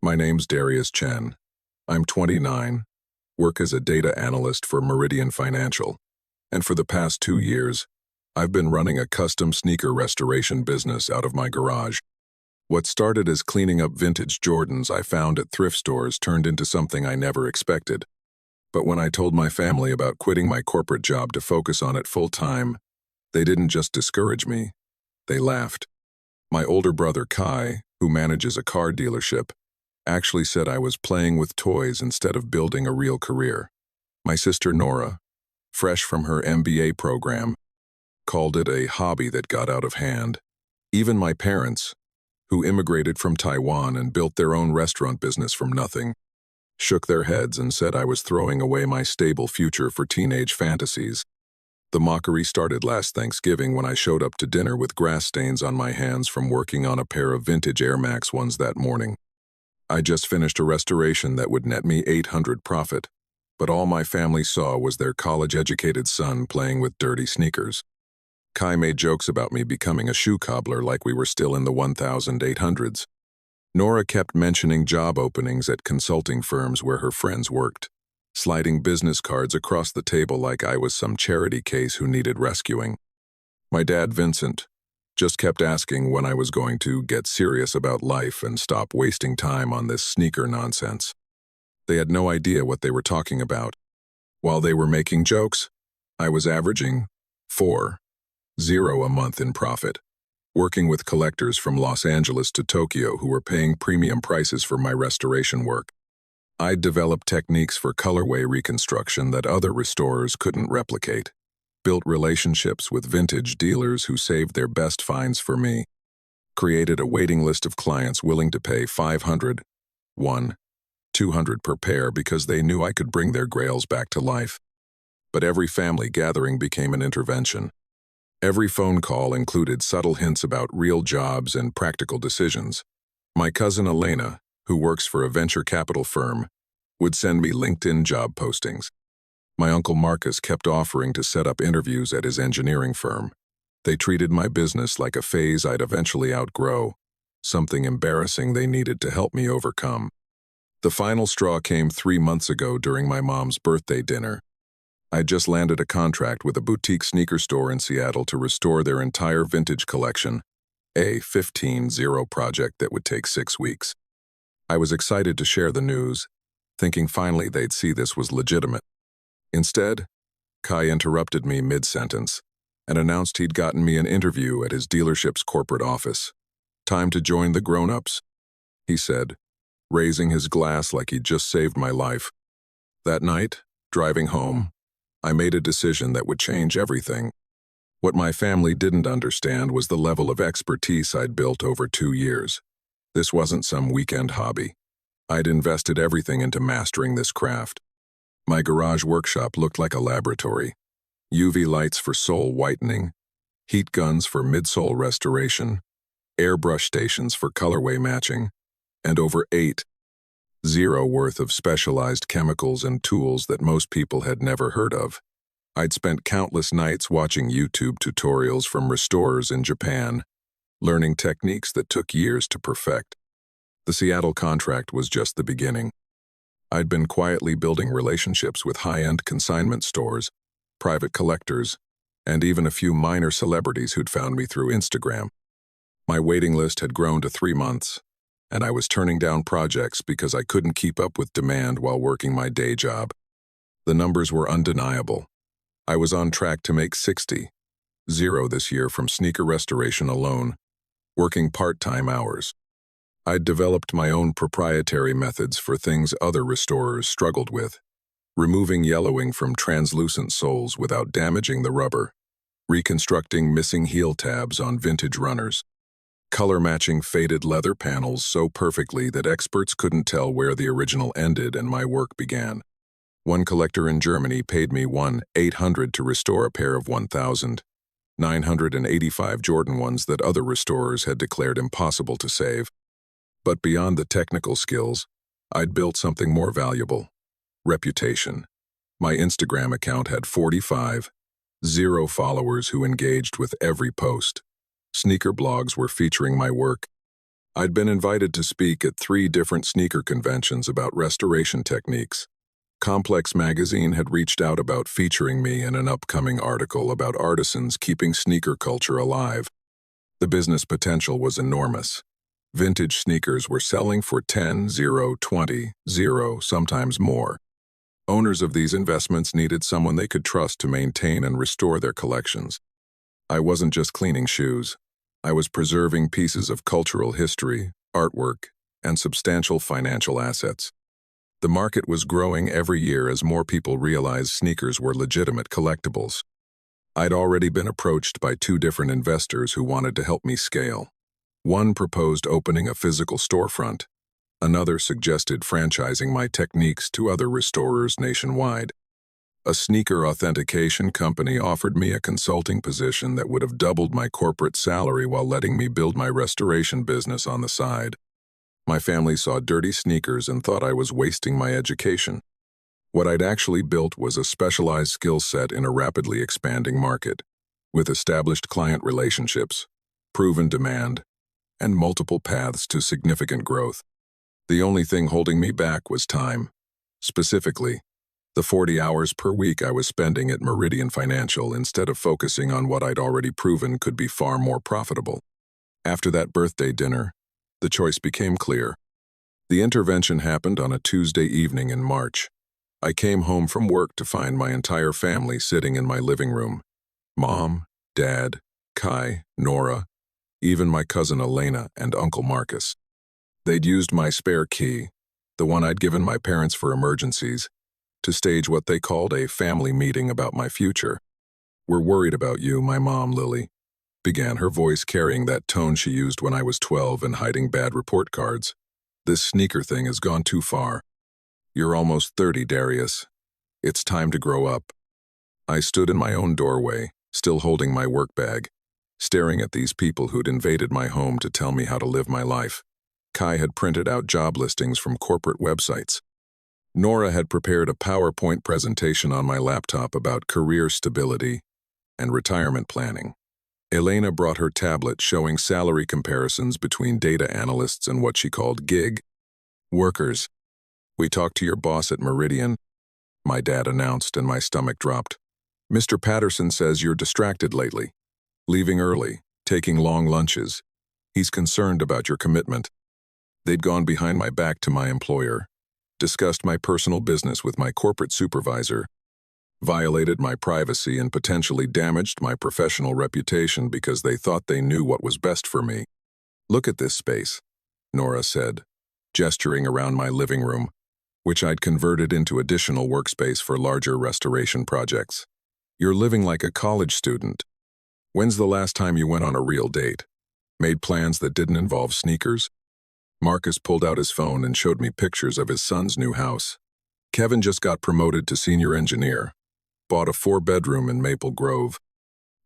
My name's Darius Chen. I'm 29, work as a data analyst for Meridian Financial, and for the past 2 years, I've been running a custom sneaker restoration business out of my garage. What started as cleaning up vintage Jordans I found at thrift stores turned into something I never expected. But when I told my family about quitting my corporate job to focus on it full-time, they didn't just discourage me, they laughed. My older brother Kai, who manages a car dealership, actually said I was playing with toys instead of building a real career. My sister Nora, fresh from her MBA program, called it a hobby that got out of hand. Even my parents, who immigrated from Taiwan and built their own restaurant business from nothing, shook their heads and said I was throwing away my stable future for teenage fantasies. The mockery started last Thanksgiving when I showed up to dinner with grass stains on my hands from working on a pair of vintage Air Max ones that morning. I just finished a restoration that would net me $800 profit, but all my family saw was their college-educated son playing with dirty sneakers. Kai made jokes about me becoming a shoe cobbler like we were still in the 1800s. Nora kept mentioning job openings at consulting firms where her friends worked, sliding business cards across the table like I was some charity case who needed rescuing. My dad, Vincent, just kept asking when I was going to get serious about life and stop wasting time on this sneaker nonsense. They had no idea what they were talking about. While they were making jokes, I was averaging 4.0 a month in profit, working with collectors from Los Angeles to Tokyo who were paying premium prices for my restoration work. I'd developed techniques for colorway reconstruction that other restorers couldn't replicate, built relationships with vintage dealers who saved their best finds for me, created a waiting list of clients willing to pay $500, $200 per pair because they knew I could bring their grails back to life. But every family gathering became an intervention. Every phone call included subtle hints about real jobs and practical decisions. My cousin Elena, who works for a venture capital firm, would send me LinkedIn job postings. My uncle Marcus kept offering to set up interviews at his engineering firm. They treated my business like a phase I'd eventually outgrow, something embarrassing they needed to help me overcome. The final straw came 3 months ago during my mom's birthday dinner. I'd just landed a contract with a boutique sneaker store in Seattle to restore their entire vintage collection, a 15-0 project that would take 6 weeks. I was excited to share the news, thinking finally they'd see this was legitimate. Instead, Kai interrupted me mid-sentence and announced he'd gotten me an interview at his dealership's corporate office. "Time to join the grown-ups," he said, raising his glass like he'd just saved my life. That night, driving home, I made a decision that would change everything. What my family didn't understand was the level of expertise I'd built over 2 years. This wasn't some weekend hobby. I'd invested everything into mastering this craft. My garage workshop looked like a laboratory. UV lights for sole whitening, heat guns for midsole restoration, airbrush stations for colorway matching, and over 8.0 worth of specialized chemicals and tools that most people had never heard of. I'd spent countless nights watching YouTube tutorials from restorers in Japan, learning techniques that took years to perfect. The Seattle contract was just the beginning. I'd been quietly building relationships with high-end consignment stores, private collectors, and even a few minor celebrities who'd found me through Instagram. My waiting list had grown to 3 months, and I was turning down projects because I couldn't keep up with demand while working my day job. The numbers were undeniable. I was on track to make 60.0 this year from sneaker restoration alone, working part-time hours. I'd developed my own proprietary methods for things other restorers struggled with, removing yellowing from translucent soles without damaging the rubber, reconstructing missing heel tabs on vintage runners, color matching faded leather panels so perfectly that experts couldn't tell where the original ended and my work began. One collector in Germany paid me $1,800 to restore a pair of 1,985 Jordan ones that other restorers had declared impossible to save. But beyond the technical skills, I'd built something more valuable: reputation. My Instagram account had 45.0 followers who engaged with every post. Sneaker blogs were featuring my work, I'd been invited to speak at 3 different sneaker conventions about restoration techniques. Complex magazine had reached out about featuring me in an upcoming article about artisans keeping sneaker culture alive. The business potential was enormous. Vintage sneakers were selling for 10, 0, 20, 0, sometimes more. Owners of these investments needed someone they could trust to maintain and restore their collections. I wasn't just cleaning shoes. I was preserving pieces of cultural history, artwork, and substantial financial assets. The market was growing every year as more people realized sneakers were legitimate collectibles. I'd already been approached by 2 different investors who wanted to help me scale. One proposed opening a physical storefront. Another suggested franchising my techniques to other restorers nationwide. A sneaker authentication company offered me a consulting position that would have doubled my corporate salary while letting me build my restoration business on the side. My family saw dirty sneakers and thought I was wasting my education. What I'd actually built was a specialized skill set in a rapidly expanding market, with established client relationships, proven demand, and multiple paths to significant growth. The only thing holding me back was time. Specifically, the 40 hours per week I was spending at Meridian Financial instead of focusing on what I'd already proven could be far more profitable. After that birthday dinner, the choice became clear. The intervention happened on a Tuesday evening in March. I came home from work to find my entire family sitting in my living room. Mom, Dad, Kai, Nora, even my cousin Elena and Uncle Marcus. They'd used my spare key, the one I'd given my parents for emergencies, to stage what they called a family meeting about my future. "We're worried about you, my mom, Lily," began, her voice carrying that tone she used when I was 12 and hiding bad report cards. "This sneaker thing has gone too far. You're almost 30, Darius. It's time to grow up." I stood in my own doorway, still holding my work bag, staring at these people who'd invaded my home to tell me how to live my life. Kai had printed out job listings from corporate websites. Nora had prepared a PowerPoint presentation on my laptop about career stability and retirement planning. Elena brought her tablet showing salary comparisons between data analysts and what she called gig workers. "We talked to your boss at Meridian," my dad announced, and my stomach dropped. "Mr. Patterson says you're distracted lately, leaving early, taking long lunches. He's concerned about your commitment." They'd gone behind my back to my employer, discussed my personal business with my corporate supervisor, violated my privacy, and potentially damaged my professional reputation because they thought they knew what was best for me. "Look at this space," Nora said, gesturing around my living room, which I'd converted into additional workspace for larger restoration projects. "You're living like a college student. When's the last time you went on a real date? Made plans that didn't involve sneakers?" Marcus pulled out his phone and showed me pictures of his son's new house. Kevin just got promoted to senior engineer, bought a 4-bedroom in Maple Grove.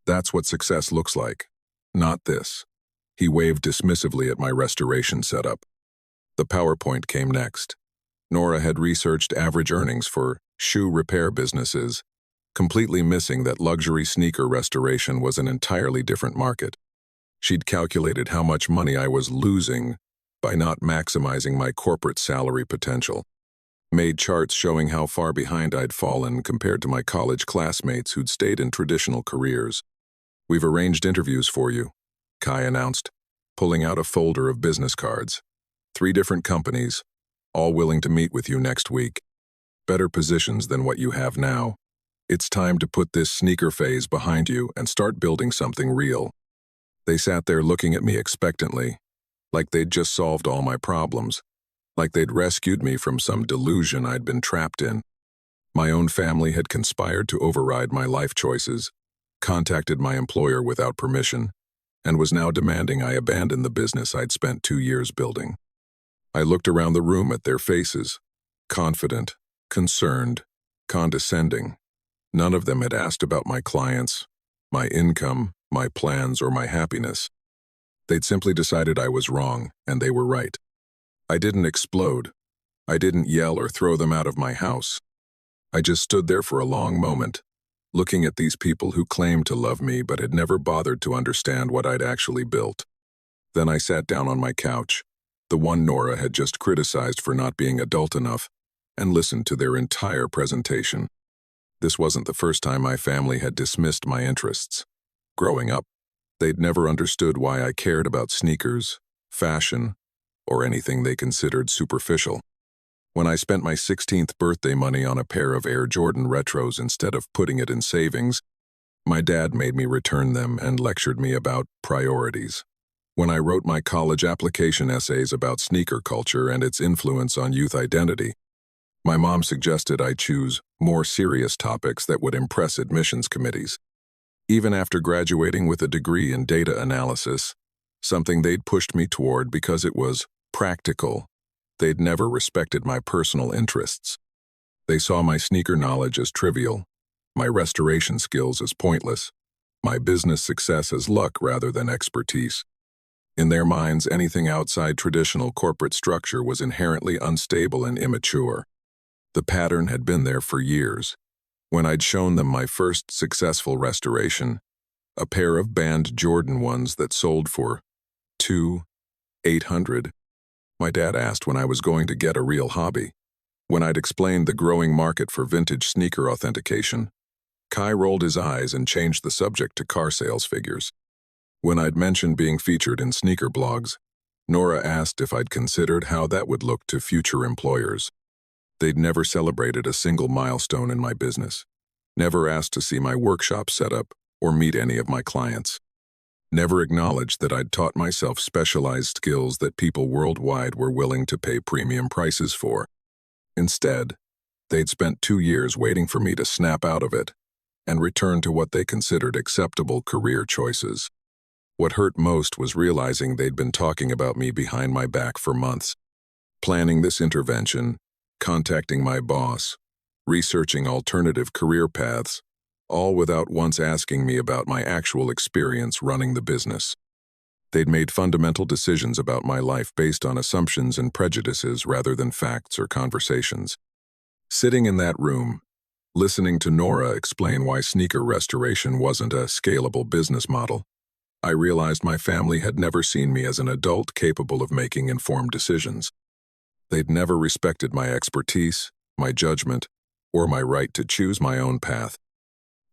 "That's what success looks like. Not this." He waved dismissively at my restoration setup. The PowerPoint came next. Nora had researched average earnings for shoe repair businesses, completely missing that luxury sneaker restoration was an entirely different market. She'd calculated how much money I was losing by not maximizing my corporate salary potential, made charts showing how far behind I'd fallen compared to my college classmates who'd stayed in traditional careers. "We've arranged interviews for you," Kai announced, pulling out a folder of business cards. 3 different companies, all willing to meet with you next week. Better positions than what you have now. It's time to put this sneaker phase behind you and start building something real. They sat there looking at me expectantly, like they'd just solved all my problems, like they'd rescued me from some delusion I'd been trapped in. My own family had conspired to override my life choices, contacted my employer without permission, and was now demanding I abandon the business I'd spent 2 years building. I looked around the room at their faces, confident, concerned, condescending. None of them had asked about my clients, my income, my plans, or my happiness. They'd simply decided I was wrong, and they were right. I didn't explode. I didn't yell or throw them out of my house. I just stood there for a long moment, looking at these people who claimed to love me but had never bothered to understand what I'd actually built. Then I sat down on my couch, the one Nora had just criticized for not being adult enough, and listened to their entire presentation. This wasn't the first time my family had dismissed my interests. Growing up, they'd never understood why I cared about sneakers, fashion, or anything they considered superficial. When I spent my 16th birthday money on a pair of Air Jordan Retros instead of putting it in savings, my dad made me return them and lectured me about priorities. When I wrote my college application essays about sneaker culture and its influence on youth identity, my mom suggested I choose more serious topics that would impress admissions committees. Even after graduating with a degree in data analysis, something they'd pushed me toward because it was practical, they'd never respected my personal interests. They saw my sneaker knowledge as trivial, my restoration skills as pointless, my business success as luck rather than expertise. In their minds, anything outside traditional corporate structure was inherently unstable and immature. The pattern had been there for years. When I'd shown them my first successful restoration, a pair of banned Jordan ones that sold for $2,800, my dad asked when I was going to get a real hobby. When I'd explained the growing market for vintage sneaker authentication, Kai rolled his eyes and changed the subject to car sales figures. When I'd mentioned being featured in sneaker blogs, Nora asked if I'd considered how that would look to future employers. They'd never celebrated a single milestone in my business, never asked to see my workshop setup or meet any of my clients, never acknowledged that I'd taught myself specialized skills that people worldwide were willing to pay premium prices for. Instead, they'd spent 2 years waiting for me to snap out of it and return to what they considered acceptable career choices. What hurt most was realizing they'd been talking about me behind my back for months, planning this intervention, contacting my boss, researching alternative career paths, all without once asking me about my actual experience running the business. They'd made fundamental decisions about my life based on assumptions and prejudices rather than facts or conversations. Sitting in that room, listening to Nora explain why sneaker restoration wasn't a scalable business model, I realized my family had never seen me as an adult capable of making informed decisions. They'd never respected my expertise, my judgment, or my right to choose my own path.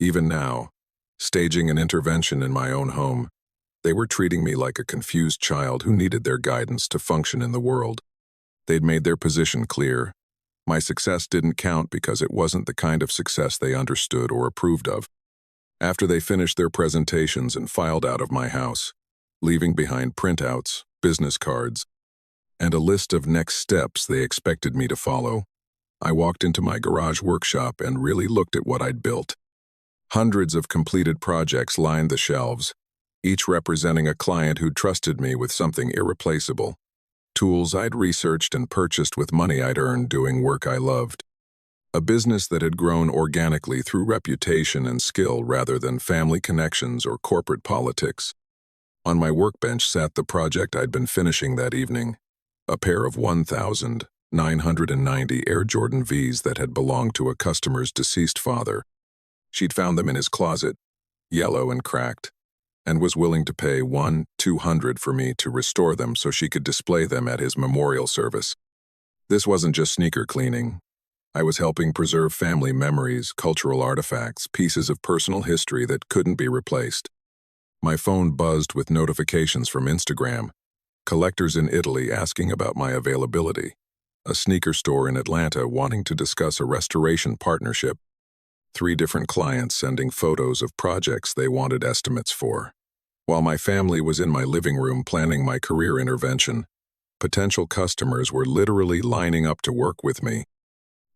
Even now, staging an intervention in my own home, they were treating me like a confused child who needed their guidance to function in the world. They'd made their position clear. My success didn't count because it wasn't the kind of success they understood or approved of. After they finished their presentations and filed out of my house, leaving behind printouts, business cards, and a list of next steps they expected me to follow, I walked into my garage workshop and really looked at what I'd built. Hundreds of completed projects lined the shelves, each representing a client who'd trusted me with something irreplaceable. Tools I'd researched and purchased with money I'd earned doing work I loved. A business that had grown organically through reputation and skill rather than family connections or corporate politics. On my workbench sat the project I'd been finishing that evening, a pair of 1,990 Air Jordan Vs that had belonged to a customer's deceased father. She'd found them in his closet, yellow and cracked, and was willing to pay $200 for me to restore them so she could display them at his memorial service. This wasn't just sneaker cleaning. I was helping preserve family memories, cultural artifacts, pieces of personal history that couldn't be replaced. My phone buzzed with notifications from Instagram, collectors in Italy asking about my availability, a sneaker store in Atlanta wanting to discuss a restoration partnership, 3 different clients sending photos of projects they wanted estimates for. While my family was in my living room planning my career intervention, potential customers were literally lining up to work with me.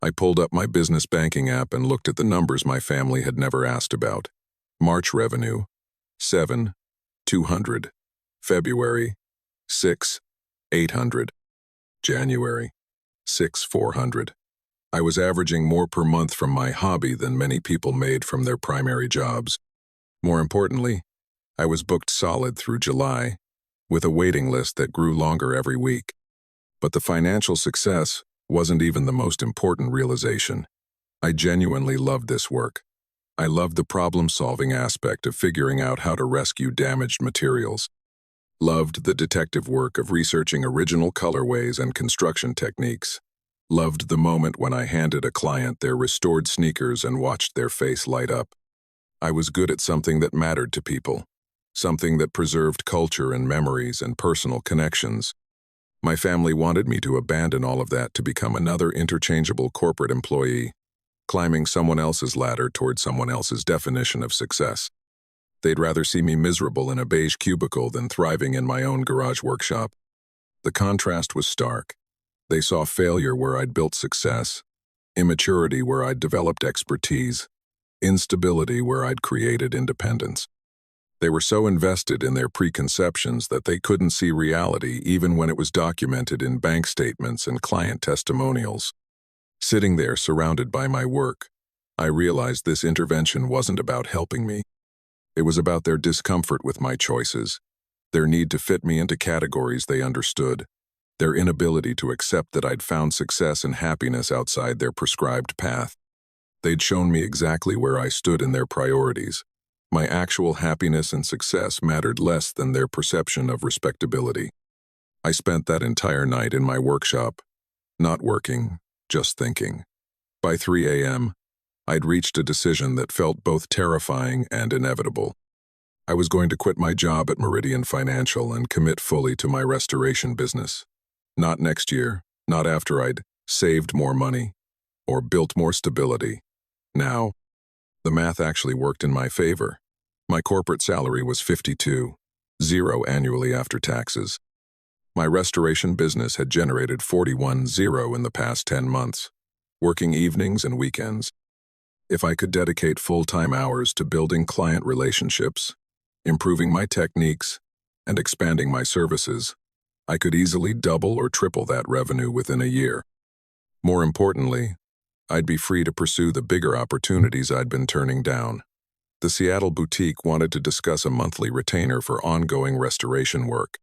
I pulled up my business banking app and looked at the numbers my family had never asked about. March revenue, $7,200. February, $6,800. January, $6,400. I was averaging more per month from my hobby than many people made from their primary jobs. More importantly, I was booked solid through July, with a waiting list that grew longer every week. But the financial success wasn't even the most important realization. I genuinely loved this work. I loved the problem-solving aspect of figuring out how to rescue damaged materials. Loved the detective work of researching original colorways and construction techniques. Loved the moment when I handed a client their restored sneakers and watched their face light up. I was good at something that mattered to people, something that preserved culture and memories and personal connections. My family wanted me to abandon all of that to become another interchangeable corporate employee, climbing someone else's ladder toward someone else's definition of success. They'd rather see me miserable in a beige cubicle than thriving in my own garage workshop. The contrast was stark. They saw failure where I'd built success, immaturity where I'd developed expertise, instability where I'd created independence. They were so invested in their preconceptions that they couldn't see reality even when it was documented in bank statements and client testimonials. Sitting there surrounded by my work, I realized this intervention wasn't about helping me. It was about their discomfort with my choices, their need to fit me into categories they understood, their inability to accept that I'd found success and happiness outside their prescribed path. They'd shown me exactly where I stood in their priorities. My actual happiness and success mattered less than their perception of respectability. I spent that entire night in my workshop, not working, just thinking. By 3 a.m., I'd reached a decision that felt both terrifying and inevitable. I was going to quit my job at Meridian Financial and commit fully to my restoration business. Not next year, not after I'd saved more money or built more stability. Now, the math actually worked in my favor. My corporate salary was $52,000 annually after taxes. My restoration business had generated $41,000 in the past 10 months, working evenings and weekends. If I could dedicate full-time hours to building client relationships, improving my techniques, and expanding my services, I could easily double or triple that revenue within a year. More importantly, I'd be free to pursue the bigger opportunities I'd been turning down. The Seattle boutique wanted to discuss a monthly retainer for ongoing restoration work.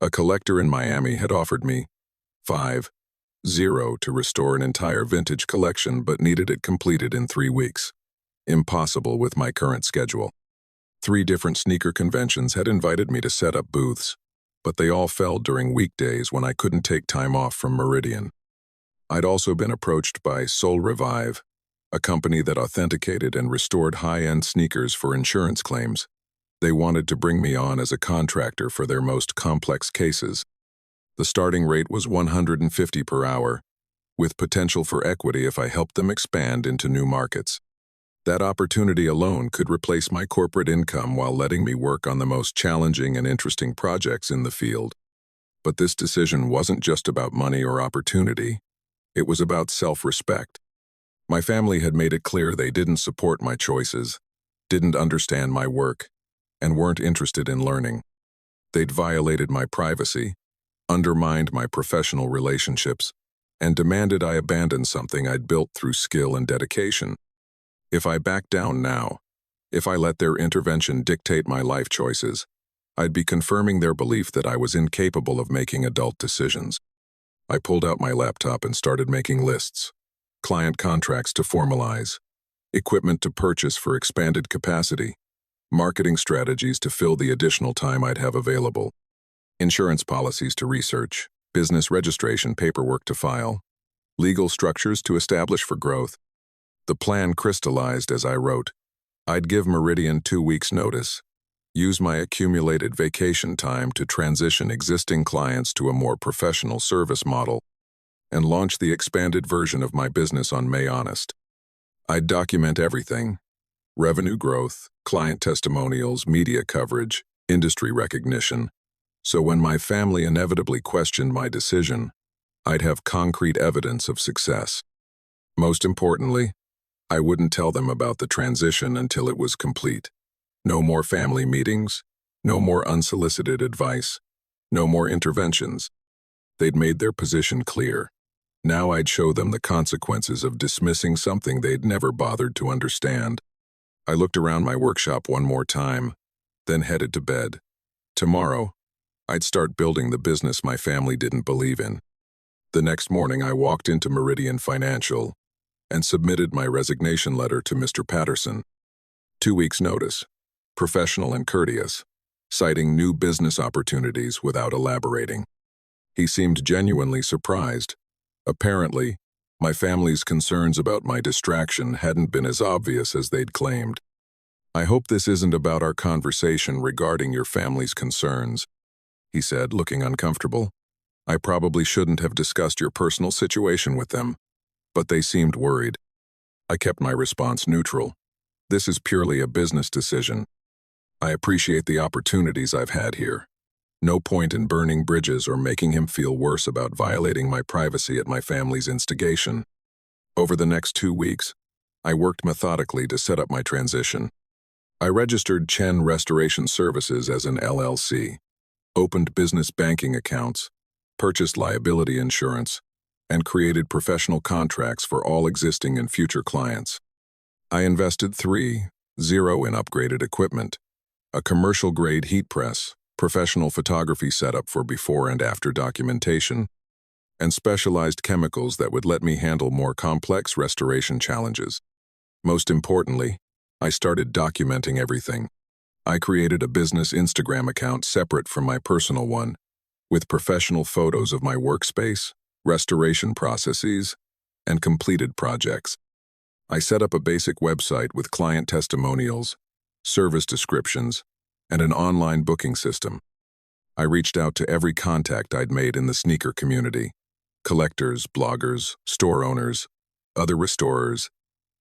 A collector in Miami had offered me $5,000 to restore an entire vintage collection but needed it completed in 3 weeks. Impossible with my current schedule. 3 different sneaker conventions had invited me to set up booths, but they all fell during weekdays when I couldn't take time off from Meridian. I'd also been approached by Soul Revive, a company that authenticated and restored high-end sneakers for insurance claims. They wanted to bring me on as a contractor for their most complex cases. The starting rate was $150 per hour, with potential for equity if I helped them expand into new markets. That opportunity alone could replace my corporate income while letting me work on the most challenging and interesting projects in the field. But this decision wasn't just about money or opportunity. It was about self-respect. My family had made it clear they didn't support my choices, didn't understand my work, and weren't interested in learning. They'd violated my privacy, undermined my professional relationships, and demanded I abandon something I'd built through skill and dedication. If I backed down now, if I let their intervention dictate my life choices, I'd be confirming their belief that I was incapable of making adult decisions. I pulled out my laptop and started making lists. Client contracts to formalize, equipment to purchase for expanded capacity, marketing strategies to fill the additional time I'd have available, insurance policies to research, business registration paperwork to file, legal structures to establish for growth. The plan crystallized as I wrote. I'd give Meridian 2 weeks' notice, use my accumulated vacation time to transition existing clients to a more professional service model, and launch the expanded version of my business on May Honest. I'd document everything: revenue growth, client testimonials, media coverage, industry recognition, so when my family inevitably questioned my decision, I'd have concrete evidence of success. Most importantly, I wouldn't tell them about the transition until it was complete. No more family meetings, no more unsolicited advice, no more interventions. They'd made their position clear. Now I'd show them the consequences of dismissing something they'd never bothered to understand. I looked around my workshop one more time, then headed to bed. Tomorrow, I'd start building the business my family didn't believe in. The next morning, I walked into Meridian Financial and submitted my resignation letter to Mr. Patterson. 2 weeks' notice. Professional and courteous. citing new business opportunities without elaborating. He seemed genuinely surprised. Apparently, my family's concerns about my distraction hadn't been as obvious as they'd claimed. "I hope this isn't about our conversation regarding your family's concerns," he said, looking uncomfortable. "I probably shouldn't have discussed your personal situation with them, but they seemed worried." I kept my response neutral. "This is purely a business decision. I appreciate the opportunities I've had here. No point in burning bridges or making him feel worse about violating my privacy at my family's instigation." Over the next 2 weeks, I worked methodically to set up my transition. I registered Chen Restoration Services as an LLC, opened business banking accounts, purchased liability insurance, and created professional contracts for all existing and future clients. I invested $3.0 in upgraded equipment, a commercial-grade heat press, professional photography setup for before and after documentation, and specialized chemicals that would let me handle more complex restoration challenges. Most importantly, I started documenting everything. I created a business Instagram account separate from my personal one, with professional photos of my workspace, restoration processes, and completed projects. I set up a basic website with client testimonials, service descriptions, and an online booking system. I reached out to every contact I'd made in the sneaker community, collectors, bloggers, store owners, other restorers,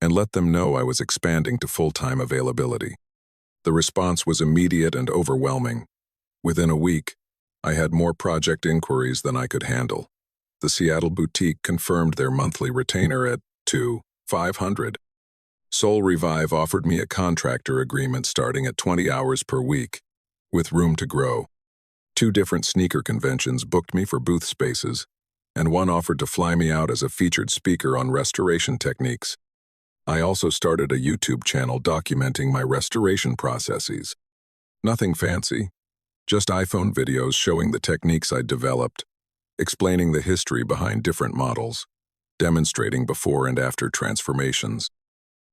and let them know I was expanding to full-time availability. The response was immediate and overwhelming. Within a week, I had more project inquiries than I could handle. The Seattle boutique confirmed their monthly retainer at $2,500. Soul Revive offered me a contractor agreement starting at 20 hours per week, with room to grow. 2 different sneaker conventions booked me for booth spaces, and one offered to fly me out as a featured speaker on restoration techniques. I also started a YouTube channel documenting my restoration processes. Nothing fancy, just iPhone videos showing the techniques I'd developed, explaining the history behind different models, demonstrating before and after transformations.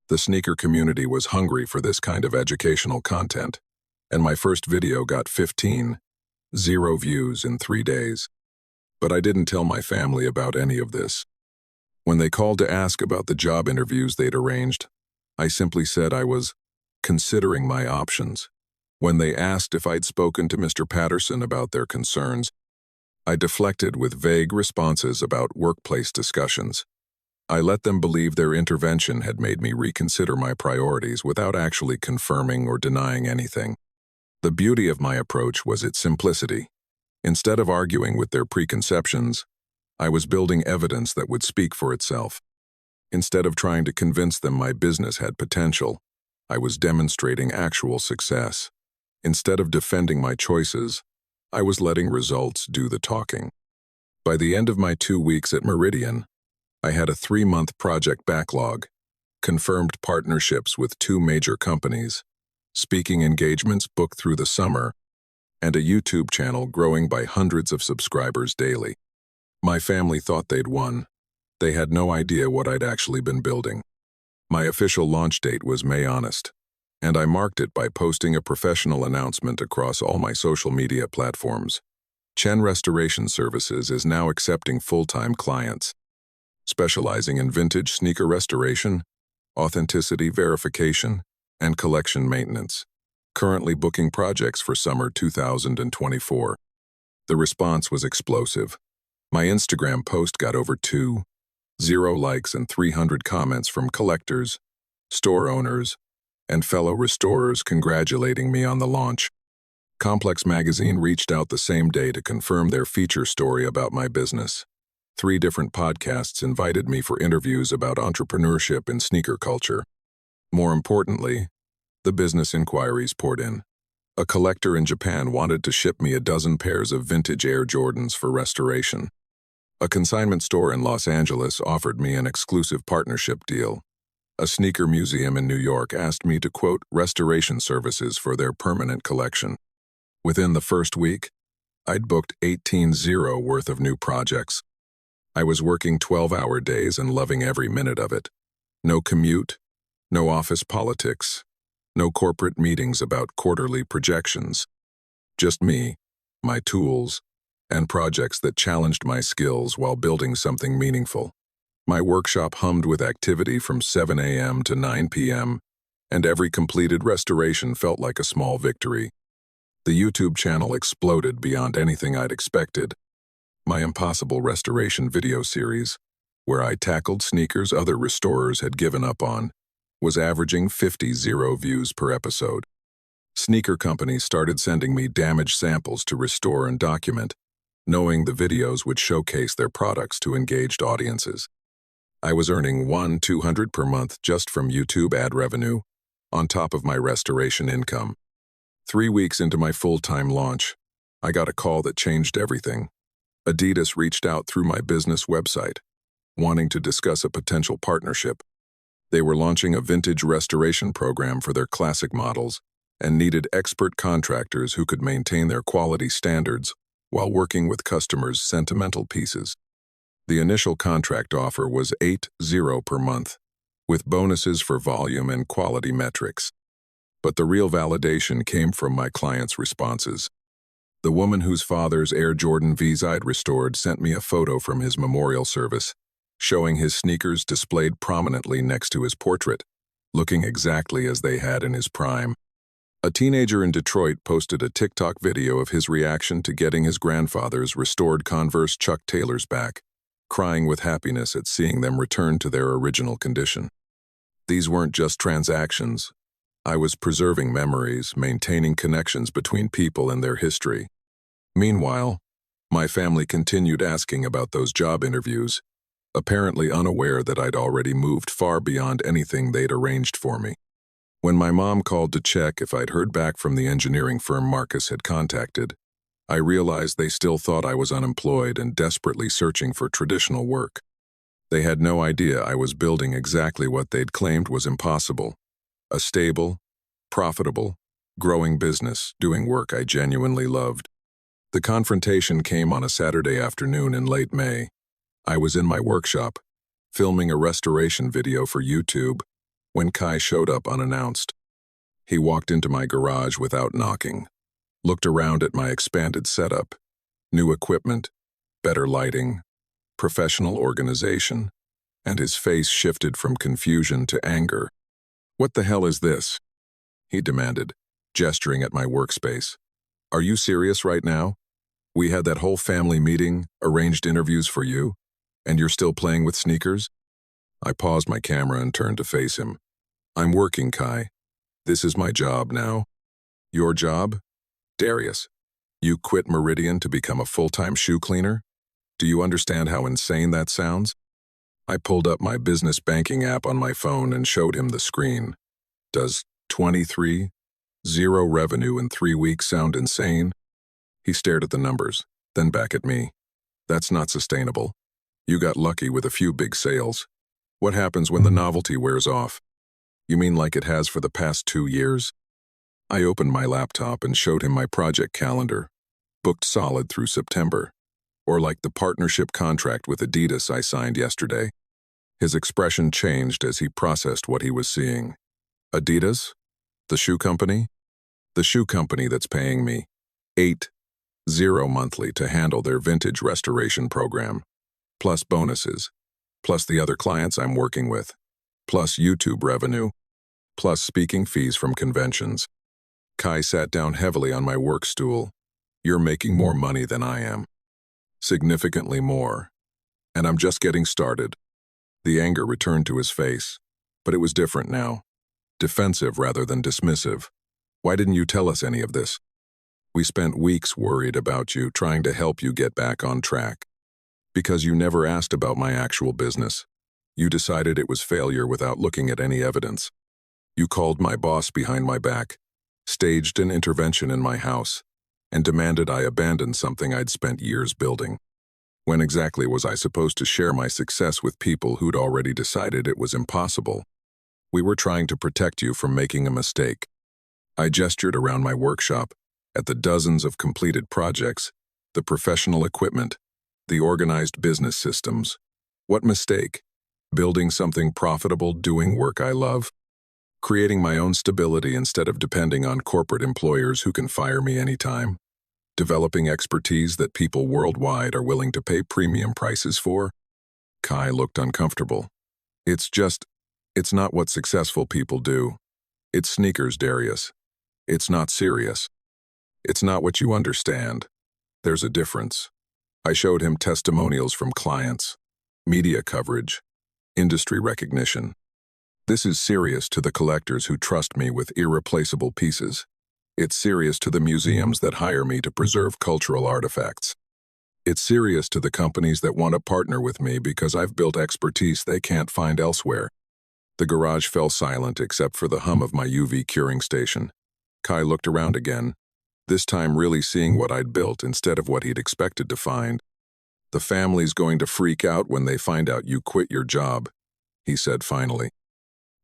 The sneaker community was hungry for this kind of educational content, and my first video got 15.0 views in 3 days. But I didn't tell my family about any of this. When they called to ask about the job interviews they'd arranged, I simply said I was considering my options. When they asked if I'd spoken to Mr. Patterson about their concerns, I deflected with vague responses about workplace discussions. I let them believe their intervention had made me reconsider my priorities without actually confirming or denying anything. The beauty of my approach was its simplicity. Instead of arguing with their preconceptions, I was building evidence that would speak for itself. Instead of trying to convince them my business had potential, I was demonstrating actual success. Instead of defending my choices, I was letting results do the talking. By the end of my 2 weeks at Meridian, I had a 3-month project backlog, confirmed partnerships with 2 major companies, speaking engagements booked through the summer, and a YouTube channel growing by hundreds of subscribers daily. My family thought they'd won. They had no idea what I'd actually been building. My official launch date was May honest, and I marked it by posting a professional announcement across all my social media platforms. Chen Restoration Services is now accepting full-time clients, specializing in vintage sneaker restoration, authenticity verification, and collection maintenance, currently booking projects for summer 2024. The response was explosive. My Instagram post got over 2.0 likes and 300 comments from collectors, store owners, and fellow restorers congratulating me on the launch. Complex Magazine reached out the same day to confirm their feature story about my business. 3 different podcasts invited me for interviews about entrepreneurship and sneaker culture. More importantly, the business inquiries poured in. A collector in Japan wanted to ship me a dozen pairs of vintage Air Jordans for restoration. A consignment store in Los Angeles offered me an exclusive partnership deal. A sneaker museum in New York asked me to quote restoration services for their permanent collection. Within the first week, I'd booked 18.0 worth of new projects. I was working 12-hour days and loving every minute of it. No commute, no office politics, no corporate meetings about quarterly projections. Just me, my tools, and projects that challenged my skills while building something meaningful. My workshop hummed with activity from 7 a.m. to 9 p.m., and every completed restoration felt like a small victory. The YouTube channel exploded beyond anything I'd expected. My impossible restoration video series, where I tackled sneakers other restorers had given up on, was averaging 50 views per episode. Sneaker companies started sending me damaged samples to restore and document, knowing the videos would showcase their products to engaged audiences. I was earning $200 per month just from YouTube ad revenue, on top of my restoration income. 3 weeks into my full-time launch, I got a call that changed everything. Adidas reached out through my business website, wanting to discuss a potential partnership. They were launching a vintage restoration program for their classic models and needed expert contractors who could maintain their quality standards while working with customers' sentimental pieces. The initial contract offer was $80 per month, with bonuses for volume and quality metrics. But the real validation came from my clients' responses. The woman whose father's Air Jordan V's I'd restored sent me a photo from his memorial service, showing his sneakers displayed prominently next to his portrait, looking exactly as they had in his prime. A teenager in Detroit posted a TikTok video of his reaction to getting his grandfather's restored Converse Chuck Taylors back, crying with happiness at seeing them return to their original condition. These weren't just transactions. I was preserving memories, maintaining connections between people and their history. Meanwhile, my family continued asking about those job interviews, apparently unaware that I'd already moved far beyond anything they'd arranged for me. When my mom called to check if I'd heard back from the engineering firm Marcus had contacted, I realized they still thought I was unemployed and desperately searching for traditional work. They had no idea I was building exactly what they'd claimed was impossible: a stable, profitable, growing business doing work I genuinely loved. The confrontation came on a Saturday afternoon in late May. I was in my workshop, filming a restoration video for YouTube, when Kai showed up unannounced. He walked into my garage without knocking, looked around at my expanded setup, new equipment, better lighting, professional organization, and his face shifted from confusion to anger. "What the hell is this?" he demanded, gesturing at my workspace. "Are you serious right now? We had that whole family meeting, arranged interviews for you, and you're still playing with sneakers?" I paused my camera and turned to face him. "I'm working, Kai. This is my job now." "Your job? Darius, you quit Meridian to become a full-time shoe cleaner? Do you understand how insane that sounds?" I pulled up my business banking app on my phone and showed him the screen. "Does 23, 0 revenue in 3 weeks sound insane?" He stared at the numbers, then back at me. "That's not sustainable. You got lucky with a few big sales. What happens when the novelty wears off? You mean like it has for the past 2 years?" I opened my laptop and showed him my project calendar, booked solid through September, or like the partnership contract with Adidas I signed yesterday. His expression changed as he processed what he was seeing. "Adidas? The shoe company?" "The shoe company that's paying me $80 monthly to handle their vintage restoration program, plus bonuses, plus the other clients I'm working with, plus YouTube revenue, plus speaking fees from conventions." Kai sat down heavily on my work stool. "You're making more money than I am. Significantly more. And I'm just getting started." The anger returned to his face, but it was different now. Defensive rather than dismissive. "Why didn't you tell us any of this? We spent weeks worried about you, trying to help you get back on track. Because you never asked about my actual business. You decided it was failure without looking at any evidence. You called my boss behind my back, staged an intervention in my house, and demanded I abandon something I'd spent years building. When exactly was I supposed to share my success with people who'd already decided it was impossible? We were trying to protect you from making a mistake." I gestured around my workshop, at the dozens of completed projects, the professional equipment, the organized business systems. What mistake? Building something profitable, doing work I love, creating my own stability instead of depending on corporate employers who can fire me anytime. Developing expertise that people worldwide are willing to pay premium prices for? Kai looked uncomfortable. It's not what successful people do. It's sneakers, Darius. It's not serious. It's not what you understand. There's a difference. I showed him testimonials from clients, media coverage, industry recognition. This is serious to the collectors who trust me with irreplaceable pieces. It's serious to the museums that hire me to preserve cultural artifacts. It's serious to the companies that want to partner with me because I've built expertise they can't find elsewhere. The garage fell silent except for the hum of my UV curing station. Kai looked around again, this time really seeing what I'd built instead of what he'd expected to find. The family's going to freak out when they find out you quit your job, he said finally.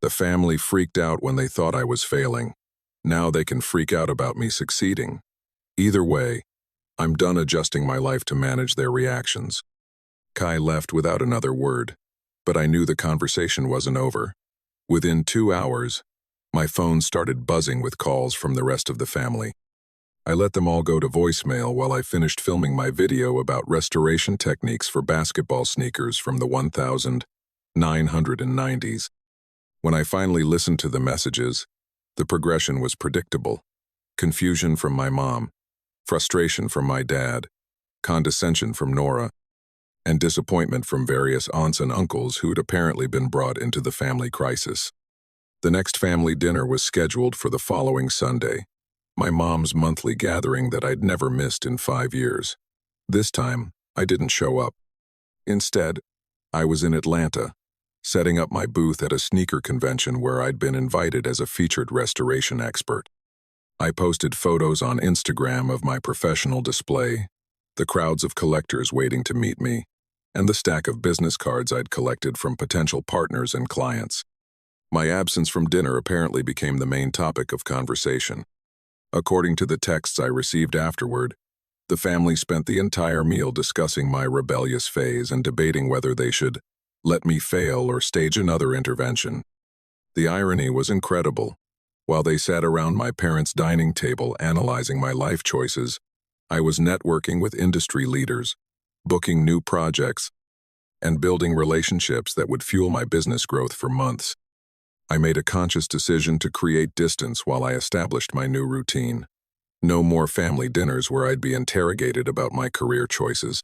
The family freaked out when they thought I was failing. Now they can freak out about me succeeding. Either way, I'm done adjusting my life to manage their reactions. Kai left without another word, but I knew the conversation wasn't over. Within 2 hours, my phone started buzzing with calls from the rest of the family. I let them all go to voicemail while I finished filming my video about restoration techniques for basketball sneakers from the 1990s. When I finally listened to the messages, the progression was predictable. Confusion from my mom, frustration from my dad, condescension from Nora, and disappointment from various aunts and uncles who'd apparently been brought into the family crisis. The next family dinner was scheduled for the following Sunday, my mom's monthly gathering that I'd never missed in 5 years. This time, I didn't show up. Instead, I was in Atlanta, setting up my booth at a sneaker convention where I'd been invited as a featured restoration expert. I posted photos on Instagram of my professional display, the crowds of collectors waiting to meet me, and the stack of business cards I'd collected from potential partners and clients. My absence from dinner apparently became the main topic of conversation. According to the texts I received afterward, the family spent the entire meal discussing my rebellious phase and debating whether they should let me fail or stage another intervention. The irony was incredible. While they sat around my parents' dining table analyzing my life choices, I was networking with industry leaders, booking new projects, and building relationships that would fuel my business growth for months. I made a conscious decision to create distance while I established my new routine. No more family dinners where I'd be interrogated about my career choices.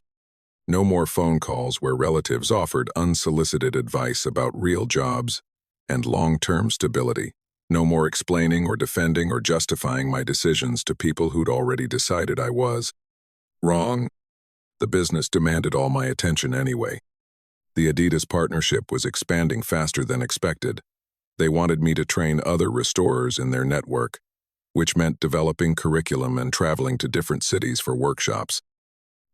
No more phone calls where relatives offered unsolicited advice about real jobs and long-term stability. No more explaining or defending or justifying my decisions to people who'd already decided I was wrong. The business demanded all my attention anyway. The Adidas partnership was expanding faster than expected. They wanted me to train other restorers in their network, which meant developing curriculum and traveling to different cities for workshops.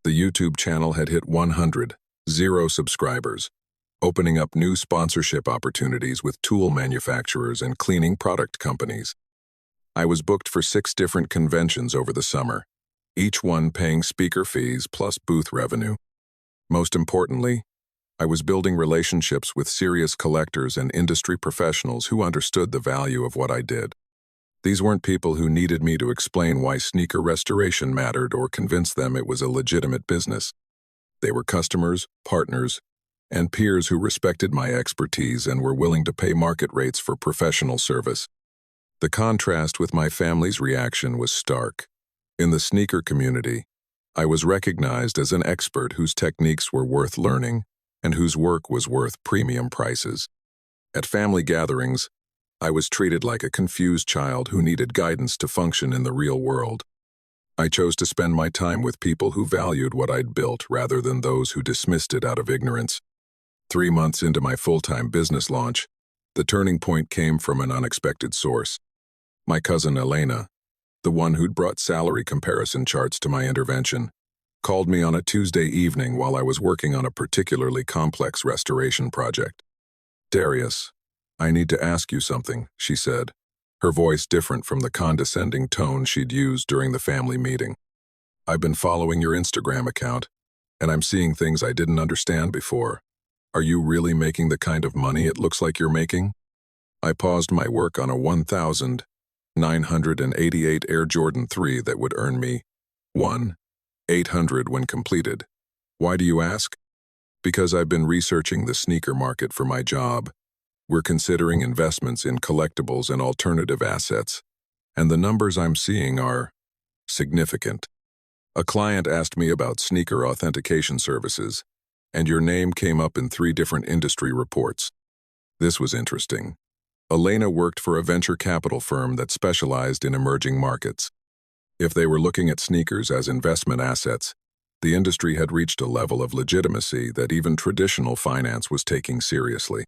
The YouTube channel had hit 100 subscribers, opening up new sponsorship opportunities with tool manufacturers and cleaning product companies. I was booked for 6 different conventions over the summer, each one paying speaker fees plus booth revenue. Most importantly, I was building relationships with serious collectors and industry professionals who understood the value of what I did. These weren't people who needed me to explain why sneaker restoration mattered or convince them it was a legitimate business. They were customers, partners, and peers who respected my expertise and were willing to pay market rates for professional service. The contrast with my family's reaction was stark. In the sneaker community, I was recognized as an expert whose techniques were worth learning and whose work was worth premium prices. At family gatherings, I was treated like a confused child who needed guidance to function in the real world. I chose to spend my time with people who valued what I'd built rather than those who dismissed it out of ignorance. 3 months into my full-time business launch, the turning point came from an unexpected source. My cousin Elena, the one who'd brought salary comparison charts to my intervention, called me on a Tuesday evening while I was working on a particularly complex restoration project. "Darius, I need to ask you something," she said, her voice different from the condescending tone she'd used during the family meeting. "I've been following your Instagram account, and I'm seeing things I didn't understand before. Are you really making the kind of money it looks like you're making?" I paused my work on a 1,988 Air Jordan 3 that would earn me 1. 800 when completed. Why do you ask? Because I've been researching the sneaker market for my job. We're considering investments in collectibles and alternative assets, and the numbers I'm seeing are significant. A client asked me about sneaker authentication services, and your name came up in 3 different industry reports. This was interesting. Elena worked for a venture capital firm that specialized in emerging markets. If they were looking at sneakers as investment assets, the industry had reached a level of legitimacy that even traditional finance was taking seriously.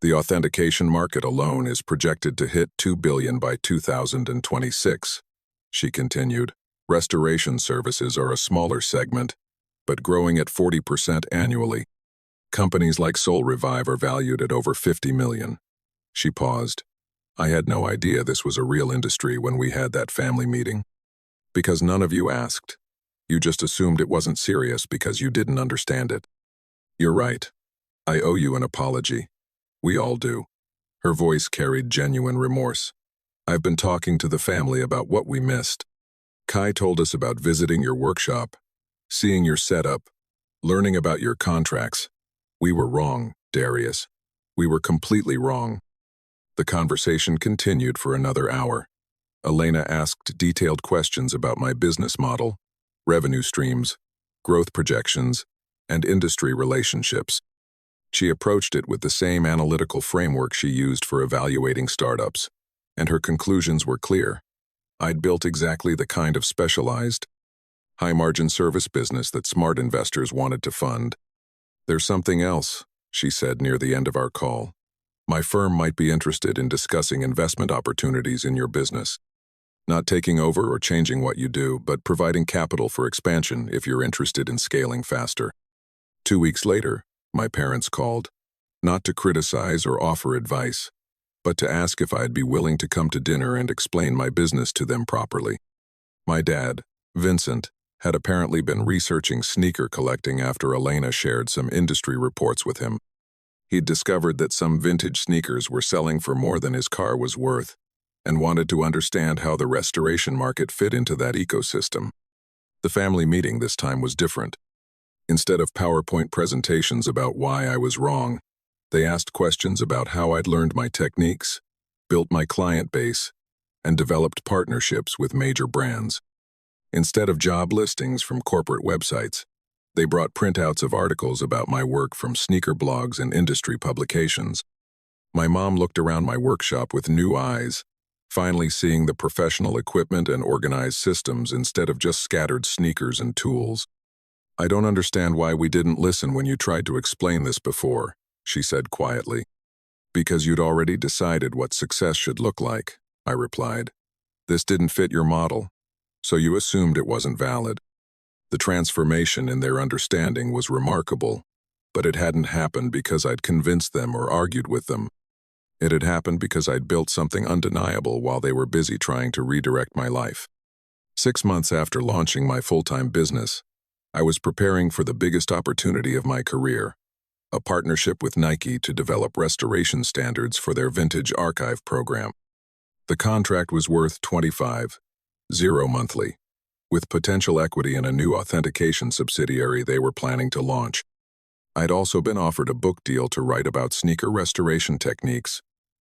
The authentication market alone is projected to hit $2 billion by 2026, she continued. Restoration services are a smaller segment, but growing at 40% annually. Companies like Soul Revive are valued at over $50 million. She paused. I had no idea this was a real industry when we had that family meeting. Because none of you asked. You just assumed it wasn't serious because you didn't understand it. You're right. I owe you an apology. We all do. Her voice carried genuine remorse. I've been talking to the family about what we missed. Kai told us about visiting your workshop, seeing your setup, learning about your contracts. We were wrong, Darius. We were completely wrong. The conversation continued for another hour. Elena asked detailed questions about my business model, revenue streams, growth projections, and industry relationships. She approached it with the same analytical framework she used for evaluating startups, and her conclusions were clear. I'd built exactly the kind of specialized, high-margin service business that smart investors wanted to fund. There's something else, she said near the end of our call. My firm might be interested in discussing investment opportunities in your business. Not taking over or changing what you do, but providing capital for expansion if you're interested in scaling faster. 2 weeks later, my parents called, not to criticize or offer advice, but to ask if I'd be willing to come to dinner and explain my business to them properly. My dad, Vincent, had apparently been researching sneaker collecting after Elena shared some industry reports with him. He'd discovered that some vintage sneakers were selling for more than his car was worth, and wanted to understand how the restoration market fit into that ecosystem. The family meeting this time was different. Instead of PowerPoint presentations about why I was wrong, they asked questions about how I'd learned my techniques, built my client base, and developed partnerships with major brands. Instead of job listings from corporate websites, they brought printouts of articles about my work from sneaker blogs and industry publications. My mom looked around my workshop with new eyes, finally seeing the professional equipment and organized systems instead of just scattered sneakers and tools. I don't understand why we didn't listen when you tried to explain this before, she said quietly. Because you'd already decided what success should look like, I replied. This didn't fit your model, so you assumed it wasn't valid. The transformation in their understanding was remarkable, but it hadn't happened because I'd convinced them or argued with them. It had happened because I'd built something undeniable while they were busy trying to redirect my life. 6 months after launching my full-time business, I was preparing for the biggest opportunity of my career, a partnership with Nike to develop restoration standards for their vintage archive program. The contract was worth $25,000 monthly, with potential equity in a new authentication subsidiary they were planning to launch. I'd also been offered a book deal to write about sneaker restoration techniques,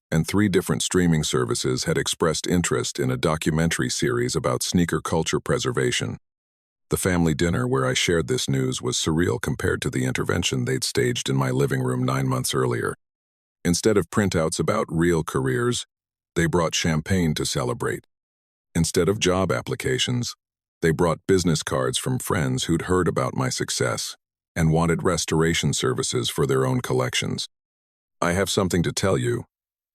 and 3 different streaming services had expressed interest in a documentary series about sneaker culture preservation. The family dinner where I shared this news was surreal compared to the intervention they'd staged in my living room 9 months earlier. Instead of printouts about real careers, they brought champagne to celebrate. Instead of job applications, they brought business cards from friends who'd heard about my success and wanted restoration services for their own collections. I have something to tell you,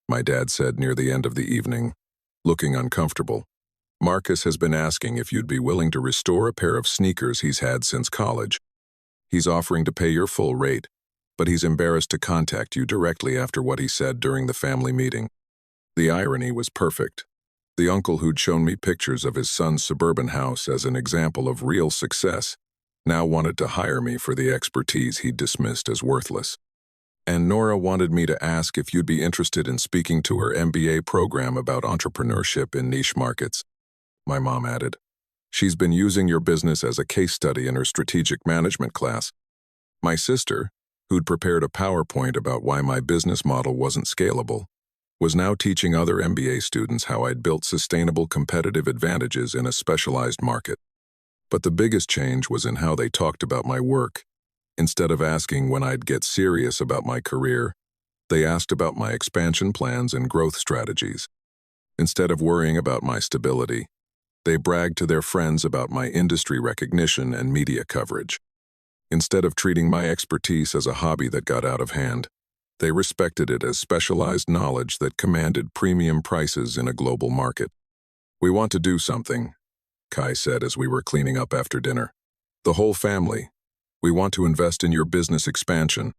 my dad said near the end of the evening, looking uncomfortable. Marcus has been asking if you'd be willing to restore a pair of sneakers he's had since college. He's offering to pay your full rate, but he's embarrassed to contact you directly after what he said during the family meeting. The irony was perfect. The uncle who'd shown me pictures of his son's suburban house as an example of real success now wanted to hire me for the expertise he'd dismissed as worthless. And Nora wanted me to ask if you'd be interested in speaking to her MBA program about entrepreneurship in niche markets, my mom added. She's been using your business as a case study in her strategic management class. My sister, who'd prepared a PowerPoint about why my business model wasn't scalable, was now teaching other MBA students how I'd built sustainable competitive advantages in a specialized market. But the biggest change was in how they talked about my work. Instead of asking when I'd get serious about my career, they asked about my expansion plans and growth strategies. Instead of worrying about my stability, they bragged to their friends about my industry recognition and media coverage. Instead of treating my expertise as a hobby that got out of hand, they respected it as specialized knowledge that commanded premium prices in a global market. "We want to do something," Kai said as we were cleaning up after dinner. "The whole family. We want to invest in your business expansion,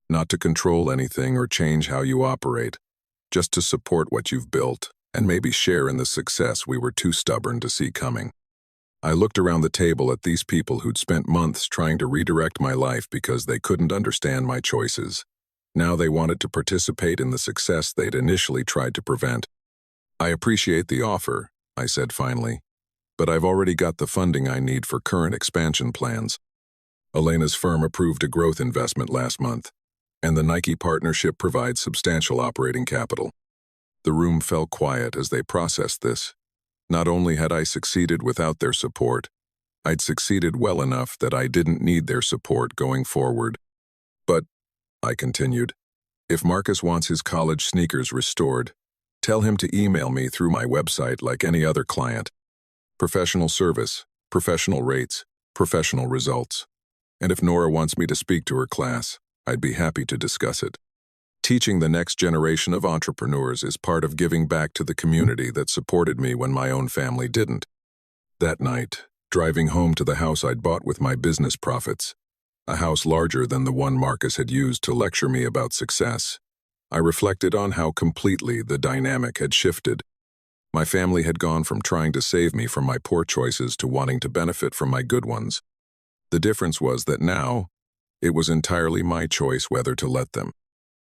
not to control anything or change how you operate, just to support what you've built and maybe share in the success we were too stubborn to see coming." I looked around the table at these people who'd spent months trying to redirect my life because they couldn't understand my choices. Now they wanted to participate in the success they'd initially tried to prevent. "I appreciate the offer," I said finally, "but I've already got the funding I need for current expansion plans." Elena's firm approved a growth investment last month, and the Nike partnership provides substantial operating capital. The room fell quiet as they processed this. Not only had I succeeded without their support, I'd succeeded well enough that I didn't need their support going forward. "But," I continued, "if Marcus wants his college sneakers restored, tell him to email me through my website like any other client. Professional service, professional rates, professional results. And if Nora wants me to speak to her class, I'd be happy to discuss it." Teaching the next generation of entrepreneurs is part of giving back to the community that supported me when my own family didn't. That night, driving home to the house I'd bought with my business profits, a house larger than the one Marcus had used to lecture me about success, I reflected on how completely the dynamic had shifted. My family had gone from trying to save me from my poor choices to wanting to benefit from my good ones. The difference was that now, it was entirely my choice whether to let them.